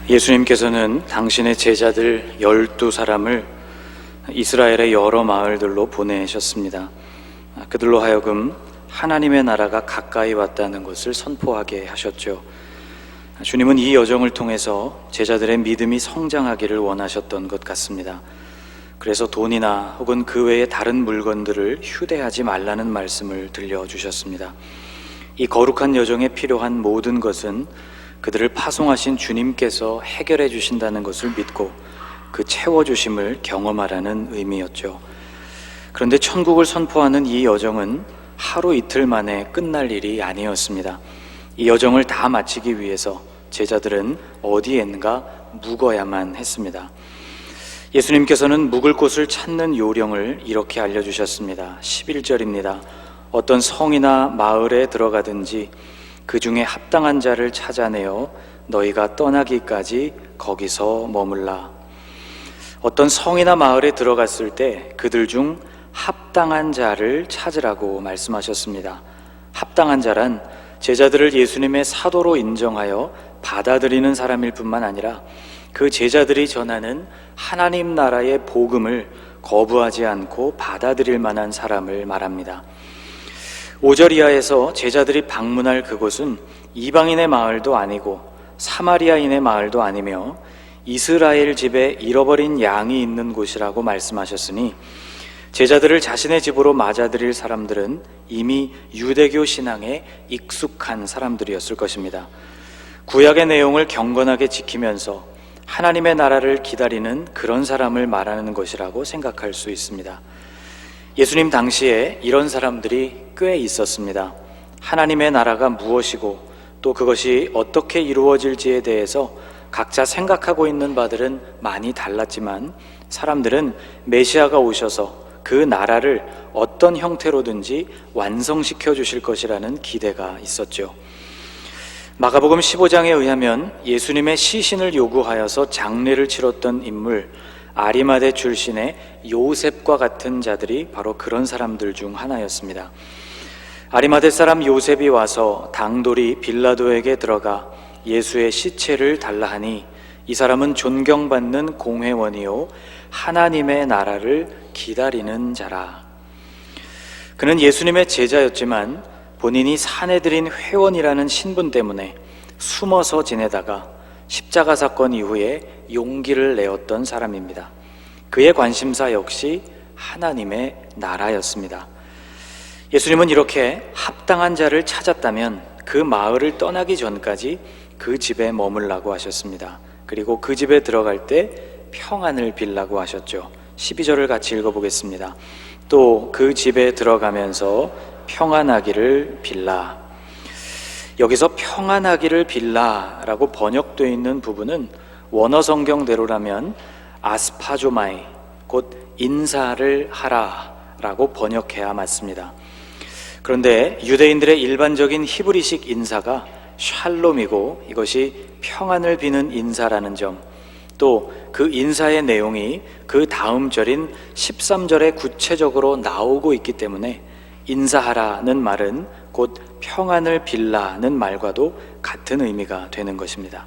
예수님께서는 당신의 제자들 12사람을 이스라엘의 여러 마을들로 보내셨습니다. 그들로 하여금 하나님의 나라가 가까이 왔다는 것을 선포하게 하셨죠. 주님은 이 여정을 통해서 제자들의 믿음이 성장하기를 원하셨던 것 같습니다. 그래서 돈이나 혹은 그 외의 다른 물건들을 휴대하지 말라는 말씀을 들려주셨습니다. 이 거룩한 여정에 필요한 모든 것은 그들을 파송하신 주님께서 해결해 주신다는 것을 믿고 그 채워주심을 경험하라는 의미였죠. 그런데 천국을 선포하는 이 여정은 하루 이틀 만에 끝날 일이 아니었습니다. 이 여정을 다 마치기 위해서 제자들은 어디엔가 묵어야만 했습니다. 예수님께서는 묵을 곳을 찾는 요령을 이렇게 알려주셨습니다. 11절입니다. 어떤 성이나 마을에 들어가든지 그 중에 합당한 자를 찾아내어 너희가 떠나기까지 거기서 머물라. 어떤 성이나 마을에 들어갔을 때 그들 중 합당한 자를 찾으라고 말씀하셨습니다. 합당한 자란 제자들을 예수님의 사도로 인정하여 받아들이는 사람일 뿐만 아니라 그 제자들이 전하는 하나님 나라의 복음을 거부하지 않고 받아들일 만한 사람을 말합니다. 5절 이하에서 제자들이 방문할 그곳은 이방인의 마을도 아니고 사마리아인의 마을도 아니며 이스라엘 집에 잃어버린 양이 있는 곳이라고 말씀하셨으니 제자들을 자신의 집으로 맞아들일 사람들은 이미 유대교 신앙에 익숙한 사람들이었을 것입니다. 구약의 내용을 경건하게 지키면서 하나님의 나라를 기다리는 그런 사람을 말하는 것이라고 생각할 수 있습니다. 예수님 당시에 이런 사람들이 꽤 있었습니다. 하나님의 나라가 무엇이고 또 그것이 어떻게 이루어질지에 대해서 각자 생각하고 있는 바들은 많이 달랐지만 사람들은 메시아가 오셔서 그 나라를 어떤 형태로든지 완성시켜 주실 것이라는 기대가 있었죠. 마가복음 15장에 의하면 예수님의 시신을 요구하여서 장례를 치렀던 인물 아리마대 출신의 요셉과 같은 자들이 바로 그런 사람들 중 하나였습니다. 아리마대 사람 요셉이 와서 당돌이 빌라도에게 들어가 예수의 시체를 달라 하니 이 사람은 존경받는 공회원이요 하나님의 나라를 기다리는 자라. 그는 예수님의 제자였지만 본인이 사내들인 회원이라는 신분 때문에 숨어서 지내다가 십자가 사건 이후에 용기를 내었던 사람입니다. 그의 관심사 역시 하나님의 나라였습니다. 예수님은 이렇게 합당한 자를 찾았다면 그 마을을 떠나기 전까지 그 집에 머물라고 하셨습니다. 그리고 그 집에 들어갈 때 평안을 빌라고 하셨죠. 12절을 같이 읽어보겠습니다. 또 그 집에 들어가면서 평안하기를 빌라. 여기서 평안하기를 빌라라고 번역되어 있는 부분은 원어 성경대로라면 아스파조마이, 곧 인사를 하라라고 번역해야 맞습니다. 그런데 유대인들의 일반적인 히브리식 인사가 샬롬이고 이것이 평안을 비는 인사라는 점, 또 그 인사의 내용이 그 다음 절인 13절에 구체적으로 나오고 있기 때문에 인사하라는 말은 곧 평안을 빌라는 말과도 같은 의미가 되는 것입니다.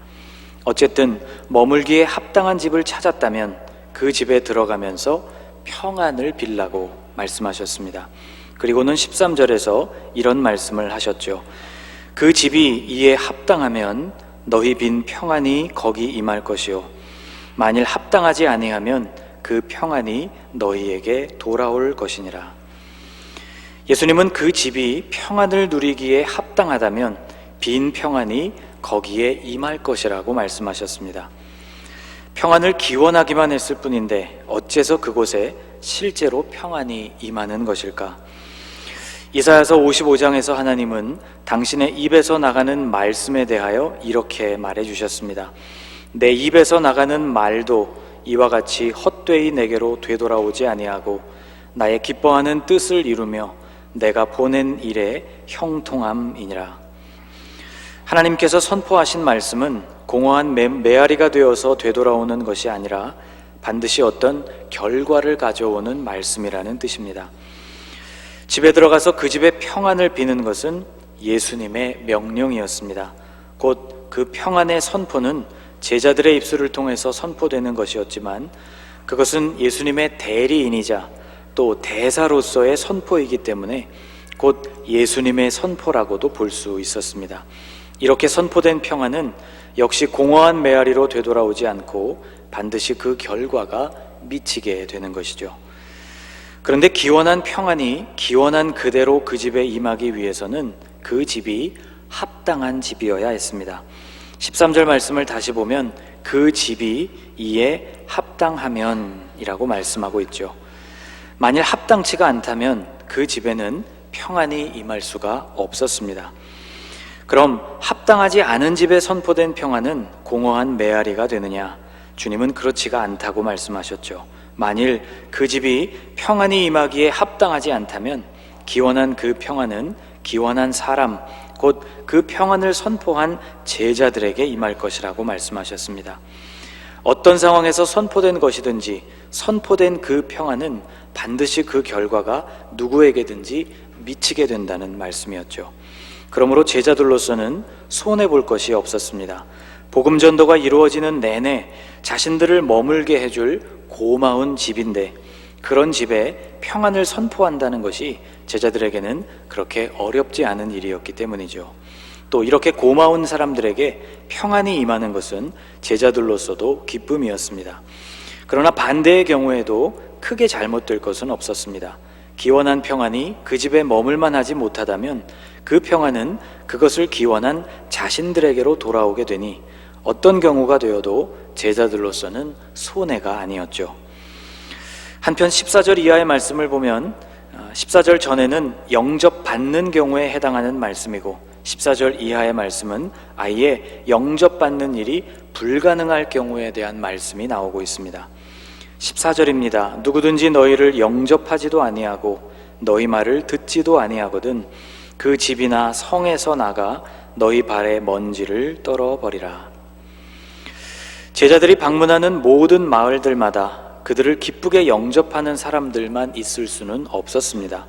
어쨌든 머물기에 합당한 집을 찾았다면 그 집에 들어가면서 평안을 빌라고 말씀하셨습니다. 그리고는 13절에서 이런 말씀을 하셨죠. 그 집이 이에 합당하면 너희 빈 평안이 거기 임할 것이요 만일 합당하지 아니하면 그 평안이 너희에게 돌아올 것이니라. 예수님은 그 집이 평안을 누리기에 합당하다면 빈 평안이 거기에 임할 것이라고 말씀하셨습니다. 평안을 기원하기만 했을 뿐인데 어째서 그곳에 실제로 평안이 임하는 것일까? 이사야서 55장에서 하나님은 당신의 입에서 나가는 말씀에 대하여 이렇게 말해 주셨습니다. 내 입에서 나가는 말도 이와 같이 헛되이 내게로 되돌아오지 아니하고 나의 기뻐하는 뜻을 이루며 내가 보낸 일에 형통함이니라. 하나님께서 선포하신 말씀은 공허한 메아리가 되어서 되돌아오는 것이 아니라 반드시 어떤 결과를 가져오는 말씀이라는 뜻입니다. 집에 들어가서 그 집의 평안을 비는 것은 예수님의 명령이었습니다. 곧 그 평안의 선포는 제자들의 입술을 통해서 선포되는 것이었지만 그것은 예수님의 대리인이자 또 대사로서의 선포이기 때문에 곧 예수님의 선포라고도 볼 수 있었습니다. 이렇게 선포된 평안은 역시 공허한 메아리로 되돌아오지 않고 반드시 그 결과가 미치게 되는 것이죠. 그런데 기원한 평안이 기원한 그대로 그 집에 임하기 위해서는 그 집이 합당한 집이어야 했습니다. 13절 말씀을 다시 보면 그 집이 이에 합당하면 이라고 말씀하고 있죠. 만일 합당치가 않다면 그 집에는 평안이 임할 수가 없었습니다. 그럼 합당하지 않은 집에 선포된 평안은 공허한 메아리가 되느냐? 주님은 그렇지가 않다고 말씀하셨죠. 만일 그 집이 평안이 임하기에 합당하지 않다면 기원한 그 평안은 기원한 사람, 곧 그 평안을 선포한 제자들에게 임할 것이라고 말씀하셨습니다. 어떤 상황에서 선포된 것이든지 선포된 그 평안은 반드시 그 결과가 누구에게든지 미치게 된다는 말씀이었죠. 그러므로 제자들로서는 손해볼 것이 없었습니다. 복음 전도가 이루어지는 내내 자신들을 머물게 해줄 고마운 집인데 그런 집에 평안을 선포한다는 것이 제자들에게는 그렇게 어렵지 않은 일이었기 때문이죠. 또 이렇게 고마운 사람들에게 평안이 임하는 것은 제자들로서도 기쁨이었습니다. 그러나 반대의 경우에도 크게 잘못될 것은 없었습니다. 기원한 평안이 그 집에 머물만 하지 못하다면 그 평안은 그것을 기원한 자신들에게로 돌아오게 되니 어떤 경우가 되어도 제자들로서는 손해가 아니었죠. 한편 14절 이하의 말씀을 보면 14절 전에는 영접받는 경우에 해당하는 말씀이고 14절 이하의 말씀은 아예 영접받는 일이 불가능할 경우에 대한 말씀이 나오고 있습니다. 14절입니다. 누구든지 너희를 영접하지도 아니하고 너희 말을 듣지도 아니하거든 그 집이나 성에서 나가 너희 발에 먼지를 떨어버리라. 제자들이 방문하는 모든 마을들마다 그들을 기쁘게 영접하는 사람들만 있을 수는 없었습니다.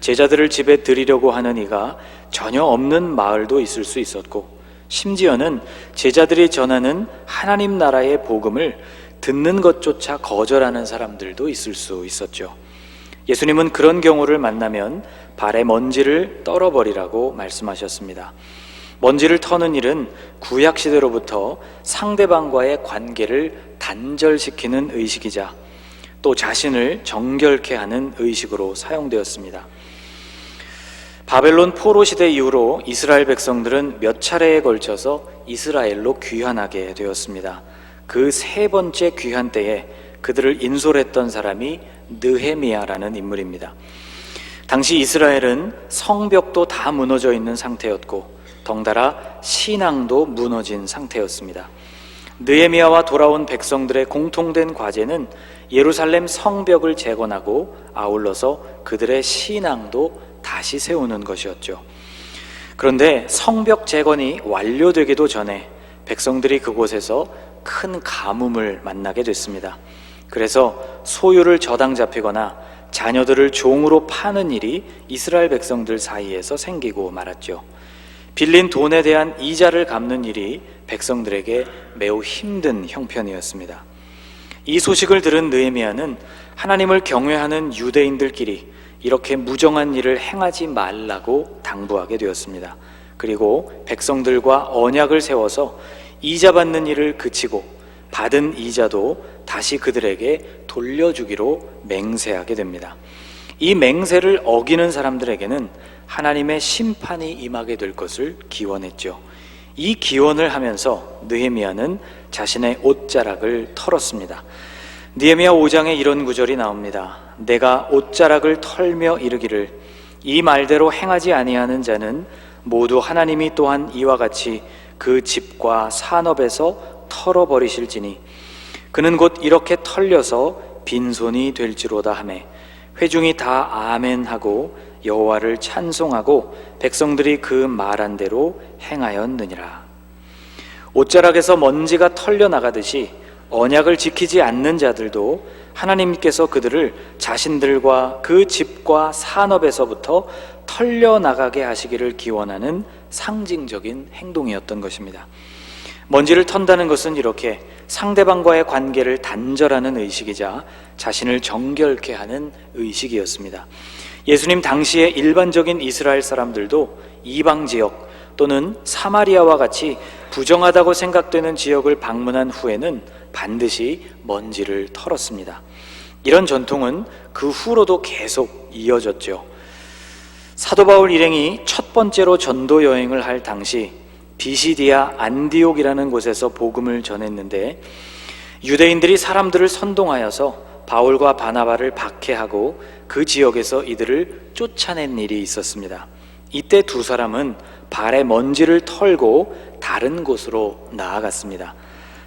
제자들을 집에 들이려고 하는 이가 전혀 없는 마을도 있을 수 있었고 심지어는 제자들이 전하는 하나님 나라의 복음을 듣는 것조차 거절하는 사람들도 있을 수 있었죠. 예수님은 그런 경우를 만나면 발에 먼지를 떨어버리라고 말씀하셨습니다. 먼지를 터는 일은 구약시대로부터 상대방과의 관계를 단절시키는 의식이자 또 자신을 정결케 하는 의식으로 사용되었습니다. 바벨론 포로 시대 이후로 이스라엘 백성들은 몇 차례에 걸쳐서 이스라엘로 귀환하게 되었습니다. 그 세 번째 귀환 때에 그들을 인솔했던 사람이 느헤미야라는 인물입니다. 당시 이스라엘은 성벽도 다 무너져 있는 상태였고 덩달아 신앙도 무너진 상태였습니다. 느헤미야와 돌아온 백성들의 공통된 과제는 예루살렘 성벽을 재건하고 아울러서 그들의 신앙도 다시 세우는 것이었죠. 그런데 성벽 재건이 완료되기도 전에 백성들이 그곳에서 큰 가뭄을 만나게 됐습니다. 그래서 소유를 저당 잡히거나 자녀들을 종으로 파는 일이 이스라엘 백성들 사이에서 생기고 말았죠. 빌린 돈에 대한 이자를 갚는 일이 백성들에게 매우 힘든 형편이었습니다. 이 소식을 들은 느헤미야는 하나님을 경외하는 유대인들끼리 이렇게 무정한 일을 행하지 말라고 당부하게 되었습니다. 그리고 백성들과 언약을 세워서 이자 받는 일을 그치고 받은 이자도 다시 그들에게 돌려주기로 맹세하게 됩니다. 이 맹세를 어기는 사람들에게는 하나님의 심판이 임하게 될 것을 기원했죠. 이 기원을 하면서 느헤미야는 자신의 옷자락을 털었습니다. 느헤미야 5장에 이런 구절이 나옵니다. 내가 옷자락을 털며 이르기를 이 말대로 행하지 아니하는 자는 모두 하나님이 또한 이와 같이 그 집과 산업에서 털어버리실지니 그는 곧 이렇게 털려서 빈손이 될지로다 하매 회중이 다 아멘하고 여호와를 찬송하고 백성들이 그 말한 대로 행하였느니라. 옷자락에서 먼지가 털려 나가듯이 언약을 지키지 않는 자들도 하나님께서 그들을 자신들과 그 집과 산업에서부터 털려 나가게 하시기를 기원하는 상징적인 행동이었던 것입니다. 먼지를 턴다는 것은 이렇게 상대방과의 관계를 단절하는 의식이자 자신을 정결케 하는 의식이었습니다. 예수님 당시의 일반적인 이스라엘 사람들도 이방 지역 또는 사마리아와 같이 부정하다고 생각되는 지역을 방문한 후에는 반드시 먼지를 털었습니다. 이런 전통은 그 후로도 계속 이어졌죠. 사도 바울 일행이 첫 번째로 전도 여행을 할 당시 비시디아 안디옥이라는 곳에서 복음을 전했는데, 유대인들이 사람들을 선동하여서 바울과 바나바를 박해하고 그 지역에서 이들을 쫓아낸 일이 있었습니다. 이때 두 사람은 발에 먼지를 털고 다른 곳으로 나아갔습니다.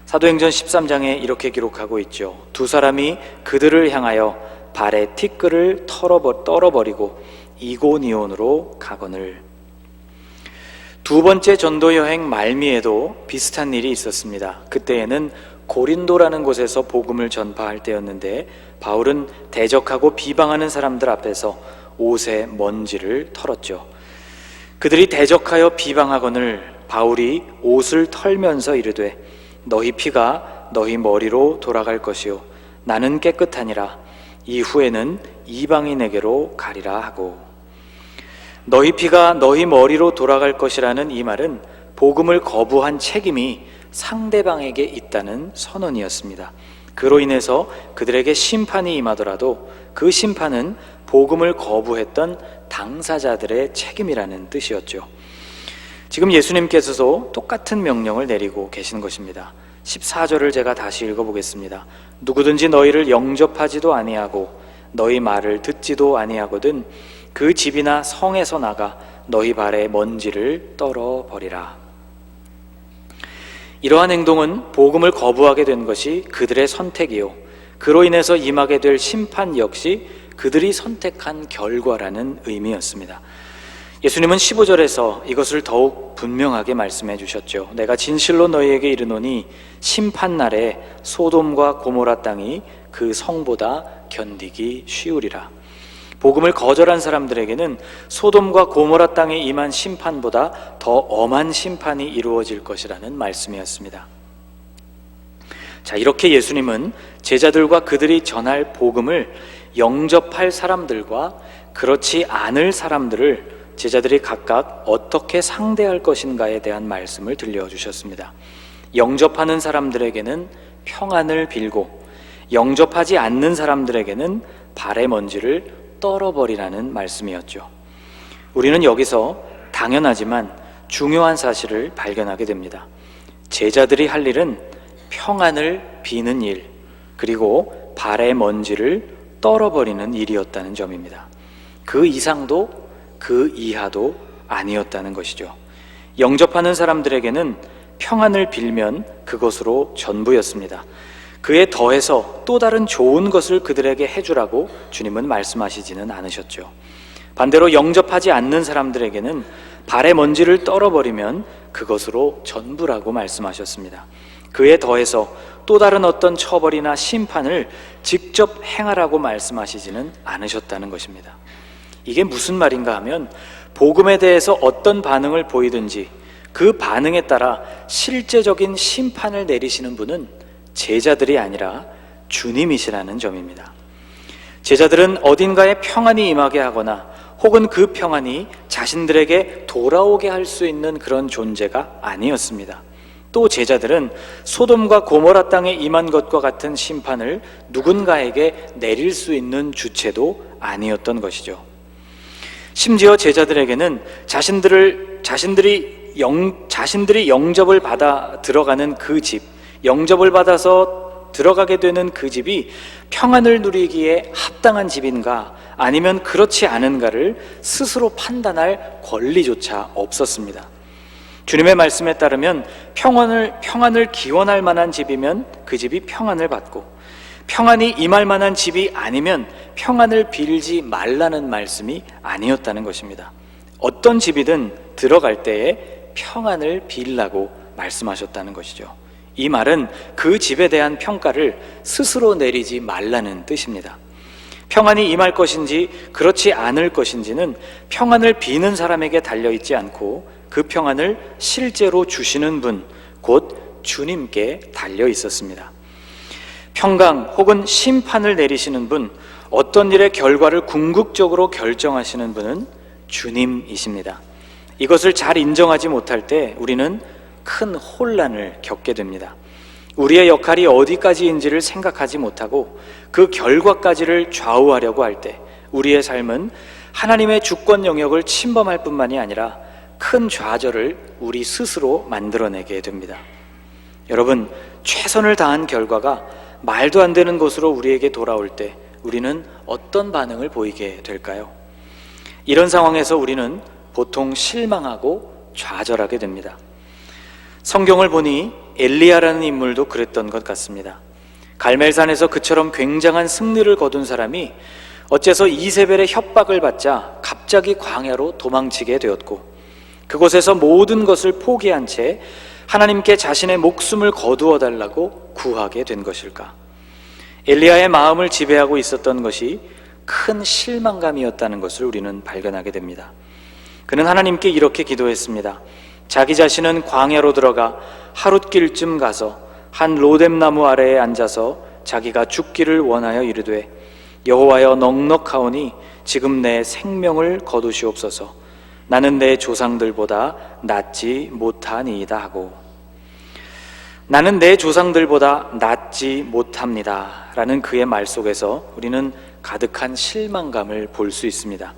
사도행전 13장에 이렇게 기록하고 있죠. 두 사람이 그들을 향하여 발에 티끌을 떨어버리고 이고니온으로 가거늘. 두 번째 전도 여행 말미에도 비슷한 일이 있었습니다. 그때에는 고린도라는 곳에서 복음을 전파할 때였는데, 바울은 대적하고 비방하는 사람들 앞에서 옷에 먼지를 털었죠. 그들이 대적하여 비방하거늘 바울이 옷을 털면서 이르되 너희 피가 너희 머리로 돌아갈 것이요 나는 깨끗하니라. 이후에는 이방인에게로 가리라 하고. 너희 피가 너희 머리로 돌아갈 것이라는 이 말은 복음을 거부한 책임이 상대방에게 있다는 선언이었습니다. 그로 인해서 그들에게 심판이 임하더라도 그 심판은 복음을 거부했던 당사자들의 책임이라는 뜻이었죠. 지금 예수님께서도 똑같은 명령을 내리고 계신 것입니다. 14절을 제가 다시 읽어보겠습니다. 누구든지 너희를 영접하지도 아니하고 너희 말을 듣지도 아니하거든 그 집이나 성에서 나가 너희 발에 먼지를 떨어버리라. 이러한 행동은 복음을 거부하게 된 것이 그들의 선택이요, 그로 인해서 임하게 될 심판 역시 그들이 선택한 결과라는 의미였습니다. 예수님은 15절에서 이것을 더욱 분명하게 말씀해 주셨죠. 내가 진실로 너희에게 이르노니 심판날에 소돔과 고모라 땅이 그 성보다 견디기 쉬우리라. 복음을 거절한 사람들에게는 소돔과 고모라 땅에 임한 심판보다 더 엄한 심판이 이루어질 것이라는 말씀이었습니다. 자, 이렇게 예수님은 제자들과 그들이 전할 복음을 영접할 사람들과 그렇지 않을 사람들을 제자들이 각각 어떻게 상대할 것인가에 대한 말씀을 들려주셨습니다. 영접하는 사람들에게는 평안을 빌고 영접하지 않는 사람들에게는 발의 먼지를 떨어버리라는 말씀이었죠. 우리는 여기서 당연하지만 중요한 사실을 발견하게 됩니다. 제자들이 할 일은 평안을 비는 일, 그리고 발의 먼지를 떨어버리는 일이었다는 점입니다. 그 이상도 그 이하도 아니었다는 것이죠. 영접하는 사람들에게는 평안을 빌면 그것으로 전부였습니다. 그에 더해서 또 다른 좋은 것을 그들에게 해주라고 주님은 말씀하시지는 않으셨죠. 반대로 영접하지 않는 사람들에게는 발의 먼지를 떨어버리면 그것으로 전부라고 말씀하셨습니다. 그에 더해서 또 다른 어떤 처벌이나 심판을 직접 행하라고 말씀하시지는 않으셨다는 것입니다. 이게 무슨 말인가 하면 복음에 대해서 어떤 반응을 보이든지 그 반응에 따라 실제적인 심판을 내리시는 분은 제자들이 아니라 주님이시라는 점입니다. 제자들은 어딘가에 평안이 임하게 하거나 혹은 그 평안이 자신들에게 돌아오게 할 수 있는 그런 존재가 아니었습니다. 또 제자들은 소돔과 고모라 땅에 임한 것과 같은 심판을 누군가에게 내릴 수 있는 주체도 아니었던 것이죠. 심지어 제자들에게는 자신들이 영접을 받아 들어가는 그 집, 영접을 받아서 들어가게 되는 그 집이 평안을 누리기에 합당한 집인가 아니면 그렇지 않은가를 스스로 판단할 권리조차 없었습니다. 주님의 말씀에 따르면 평안을 기원할 만한 집이면 그 집이 평안을 받고, 평안이 임할 만한 집이 아니면 평안을 빌지 말라는 말씀이 아니었다는 것입니다. 어떤 집이든 들어갈 때에 평안을 빌라고 말씀하셨다는 것이죠. 이 말은 그 집에 대한 평가를 스스로 내리지 말라는 뜻입니다. 평안이 임할 것인지 그렇지 않을 것인지는 평안을 비는 사람에게 달려있지 않고 그 평안을 실제로 주시는 분, 곧 주님께 달려 있었습니다. 평강 혹은 심판을 내리시는 분, 어떤 일의 결과를 궁극적으로 결정하시는 분은 주님이십니다. 이것을 잘 인정하지 못할 때 우리는 큰 혼란을 겪게 됩니다. 우리의 역할이 어디까지인지를 생각하지 못하고 그 결과까지를 좌우하려고 할 때 우리의 삶은 하나님의 주권 영역을 침범할 뿐만이 아니라 큰 좌절을 우리 스스로 만들어내게 됩니다. 여러분, 최선을 다한 결과가 말도 안 되는 것으로 우리에게 돌아올 때 우리는 어떤 반응을 보이게 될까요? 이런 상황에서 우리는 보통 실망하고 좌절하게 됩니다. 성경을 보니 엘리야라는 인물도 그랬던 것 같습니다. 갈멜산에서 그처럼 굉장한 승리를 거둔 사람이 어째서 이세벨의 협박을 받자 갑자기 광야로 도망치게 되었고, 그곳에서 모든 것을 포기한 채 하나님께 자신의 목숨을 거두어 달라고 구하게 된 것일까? 엘리야의 마음을 지배하고 있었던 것이 큰 실망감이었다는 것을 우리는 발견하게 됩니다. 그는 하나님께 이렇게 기도했습니다. 자기 자신은 광야로 들어가 하룻길쯤 가서 한 로뎀나무 아래에 앉아서 자기가 죽기를 원하여 이르되, 여호와여, 넉넉하오니 지금 내 생명을 거두시옵소서. 나는 내 조상들보다 낫지 못하니이다 하고, 나는 내 조상들보다 낫지 못합니다 라는 그의 말 속에서 우리는 가득한 실망감을 볼 수 있습니다.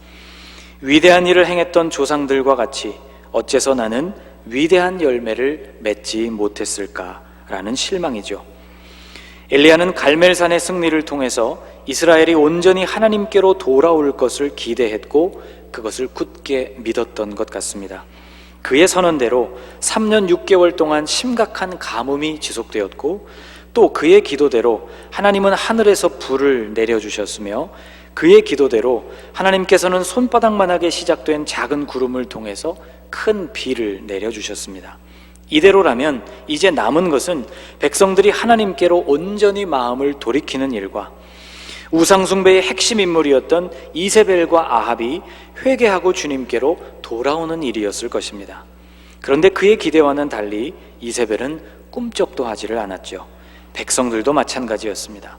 위대한 일을 행했던 조상들과 같이 어째서 나는 위대한 열매를 맺지 못했을까라는 실망이죠. 엘리야는 갈멜산의 승리를 통해서 이스라엘이 온전히 하나님께로 돌아올 것을 기대했고 그것을 굳게 믿었던 것 같습니다. 그의 선언대로 3년 6개월 동안 심각한 가뭄이 지속되었고, 또 그의 기도대로 하나님은 하늘에서 불을 내려주셨으며, 그의 기도대로 하나님께서는 손바닥만하게 시작된 작은 구름을 통해서 큰 비를 내려주셨습니다. 이대로라면 이제 남은 것은 백성들이 하나님께로 온전히 마음을 돌이키는 일과 우상숭배의 핵심 인물이었던 이세벨과 아합이 회개하고 주님께로 돌아오는 일이었을 것입니다. 그런데 그의 기대와는 달리 이세벨은 꿈쩍도 하지를 않았죠. 백성들도 마찬가지였습니다.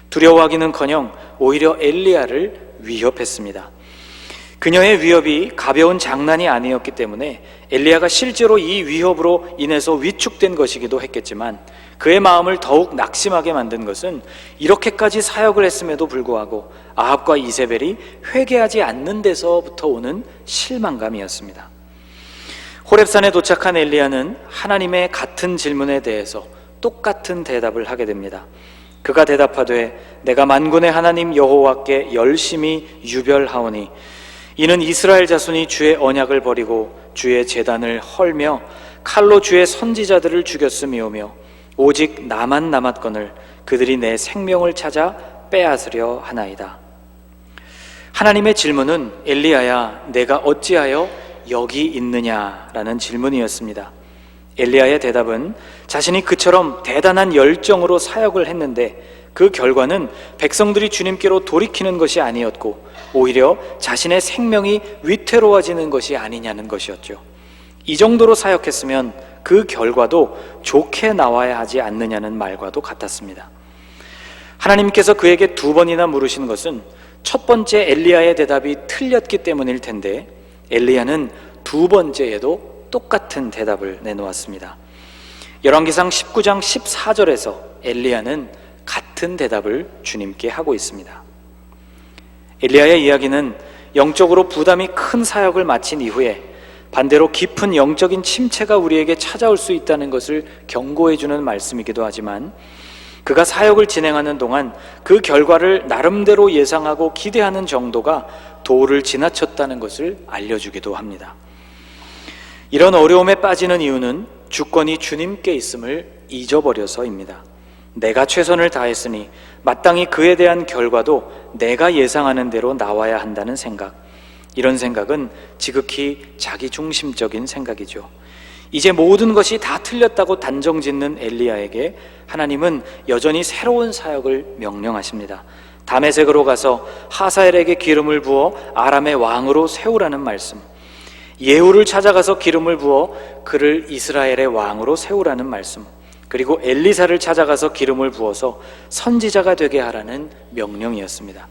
두려워하기는커녕 오히려 엘리야를 위협했습니다. 그녀의 위협이 가벼운 장난이 아니었기 때문에 엘리야가 실제로 이 위협으로 인해서 위축된 것이기도 했겠지만, 그의 마음을 더욱 낙심하게 만든 것은 이렇게까지 사역을 했음에도 불구하고 아합과 이세벨이 회개하지 않는 데서부터 오는 실망감이었습니다. 호렙산에 도착한 엘리야는 하나님의 같은 질문에 대해서 똑같은 대답을 하게 됩니다. 그가 대답하되, 내가 만군의 하나님 여호와께 열심히 유별하오니 이는 이스라엘 자손이 주의 언약을 버리고 주의 제단을 헐며 칼로 주의 선지자들을 죽였음이오며 오직 나만 남았거늘 그들이 내 생명을 찾아 빼앗으려 하나이다. 하나님의 질문은 엘리야야, 내가 어찌하여 여기 있느냐라는 질문이었습니다. 엘리야의 대답은 자신이 그처럼 대단한 열정으로 사역을 했는데 그 결과는 백성들이 주님께로 돌이키는 것이 아니었고 오히려 자신의 생명이 위태로워지는 것이 아니냐는 것이었죠. 이 정도로 사역했으면 그 결과도 좋게 나와야 하지 않느냐는 말과도 같았습니다. 하나님께서 그에게 2번이나 물으신 것은 첫 번째 엘리야의 대답이 틀렸기 때문일 텐데, 엘리야는 2번째에도 똑같은 대답을 내놓았습니다. 열왕기상 19장 14절에서 엘리야는 같은 대답을 주님께 하고 있습니다. 엘리야의 이야기는 영적으로 부담이 큰 사역을 마친 이후에 반대로 깊은 영적인 침체가 우리에게 찾아올 수 있다는 것을 경고해주는 말씀이기도 하지만, 그가 사역을 진행하는 동안 그 결과를 나름대로 예상하고 기대하는 정도가 도를 지나쳤다는 것을 알려주기도 합니다. 이런 어려움에 빠지는 이유는 주권이 주님께 있음을 잊어버려서입니다. 내가 최선을 다했으니 마땅히 그에 대한 결과도 내가 예상하는 대로 나와야 한다는 생각, 이런 생각은 지극히 자기중심적인 생각이죠. 이제 모든 것이 다 틀렸다고 단정짓는 엘리야에게 하나님은 여전히 새로운 사역을 명령하십니다. 다메섹으로 가서 하사엘에게 기름을 부어 아람의 왕으로 세우라는 말씀, 예후를 찾아가서 기름을 부어 그를 이스라엘의 왕으로 세우라는 말씀, 그리고 엘리사를 찾아가서 기름을 부어서 선지자가 되게 하라는 명령이었습니다.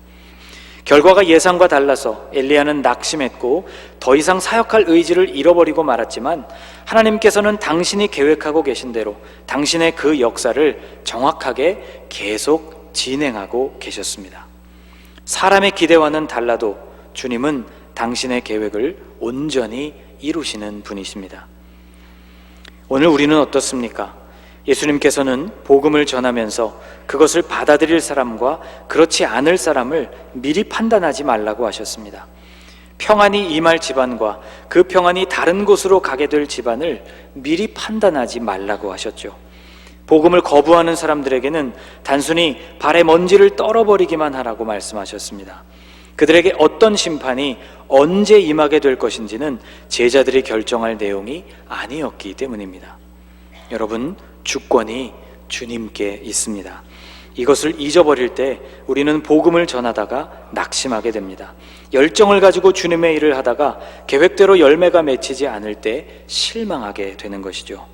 결과가 예상과 달라서 엘리야는 낙심했고 더 이상 사역할 의지를 잃어버리고 말았지만, 하나님께서는 당신이 계획하고 계신 대로 당신의 그 역사를 정확하게 계속 진행하고 계셨습니다. 사람의 기대와는 달라도 주님은 당신의 계획을 온전히 이루시는 분이십니다. 오늘 우리는 어떻습니까? 예수님께서는 복음을 전하면서 그것을 받아들일 사람과 그렇지 않을 사람을 미리 판단하지 말라고 하셨습니다. 평안이 임할 집안과 그 평안이 다른 곳으로 가게 될 집안을 미리 판단하지 말라고 하셨죠. 복음을 거부하는 사람들에게는 단순히 발에 먼지를 떨어버리기만 하라고 말씀하셨습니다. 그들에게 어떤 심판이 언제 임하게 될 것인지는 제자들이 결정할 내용이 아니었기 때문입니다. 여러분, 주권이 주님께 있습니다. 이것을 잊어버릴 때 우리는 복음을 전하다가 낙심하게 됩니다. 열정을 가지고 주님의 일을 하다가 계획대로 열매가 맺히지 않을 때 실망하게 되는 것이죠.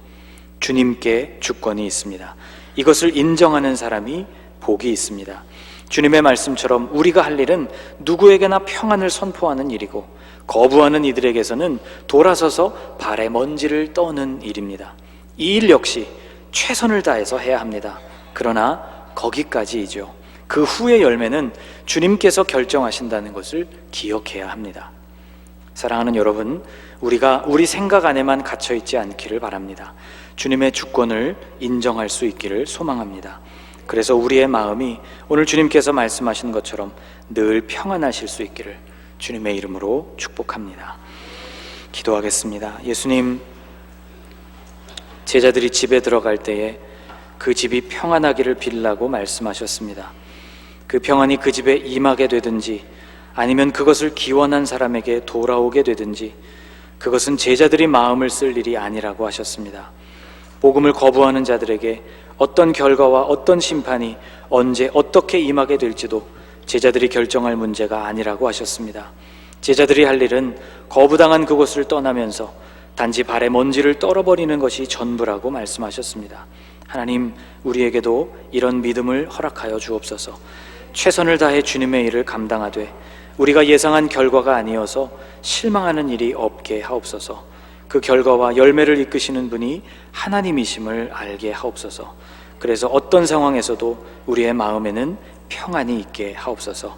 주님께 주권이 있습니다. 이것을 인정하는 사람이 복이 있습니다. 주님의 말씀처럼 우리가 할 일은 누구에게나 평안을 선포하는 일이고, 거부하는 이들에게서는 돌아서서 발에 먼지를 떠는 일입니다. 이 일 역시 최선을 다해서 해야 합니다. 그러나 거기까지이죠. 그 후의 열매는 주님께서 결정하신다는 것을 기억해야 합니다. 사랑하는 여러분, 우리가 우리 생각 안에만 갇혀있지 않기를 바랍니다. 주님의 주권을 인정할 수 있기를 소망합니다. 그래서 우리의 마음이 오늘 주님께서 말씀하신 것처럼 늘 평안하실 수 있기를 주님의 이름으로 축복합니다. 기도하겠습니다. 예수님, 제자들이 집에 들어갈 때에 그 집이 평안하기를 빌라고 말씀하셨습니다. 그 평안이 그 집에 임하게 되든지 아니면 그것을 기원한 사람에게 돌아오게 되든지, 그것은 제자들이 마음을 쓸 일이 아니라고 하셨습니다. 복음을 거부하는 자들에게 어떤 결과와 어떤 심판이 언제 어떻게 임하게 될지도 제자들이 결정할 문제가 아니라고 하셨습니다. 제자들이 할 일은 거부당한 그곳을 떠나면서 단지 발에 먼지를 떨어버리는 것이 전부라고 말씀하셨습니다. 하나님, 우리에게도 이런 믿음을 허락하여 주옵소서. 최선을 다해 주님의 일을 감당하되 우리가 예상한 결과가 아니어서 실망하는 일이 없게 하옵소서. 그 결과와 열매를 이끄시는 분이 하나님이심을 알게 하옵소서. 그래서 어떤 상황에서도 우리의 마음에는 평안이 있게 하옵소서.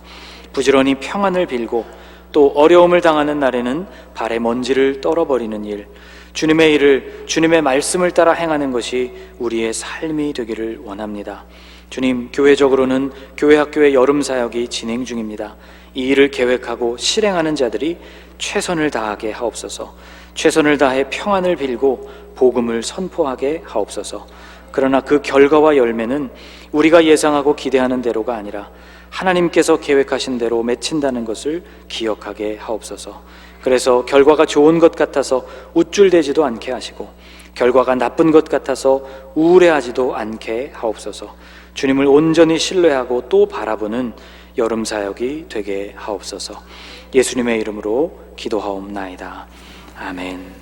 부지런히 평안을 빌고 또 어려움을 당하는 날에는 발에 먼지를 떨어버리는 일, 주님의 일을, 주님의 말씀을 따라 행하는 것이 우리의 삶이 되기를 원합니다. 주님, 교회적으로는 교회 학교의 여름 사역이 진행 중입니다. 이 일을 계획하고 실행하는 자들이 최선을 다하게 하옵소서. 최선을 다해 평안을 빌고 복음을 선포하게 하옵소서. 그러나 그 결과와 열매는 우리가 예상하고 기대하는 대로가 아니라 하나님께서 계획하신 대로 맺힌다는 것을 기억하게 하옵소서. 그래서 결과가 좋은 것 같아서 우쭐대지도 않게 하시고, 결과가 나쁜 것 같아서 우울해하지도 않게 하옵소서. 주님을 온전히 신뢰하고 또 바라보는 여름 사역이 되게 하옵소서. 예수님의 이름으로 기도하옵나이다. 아멘.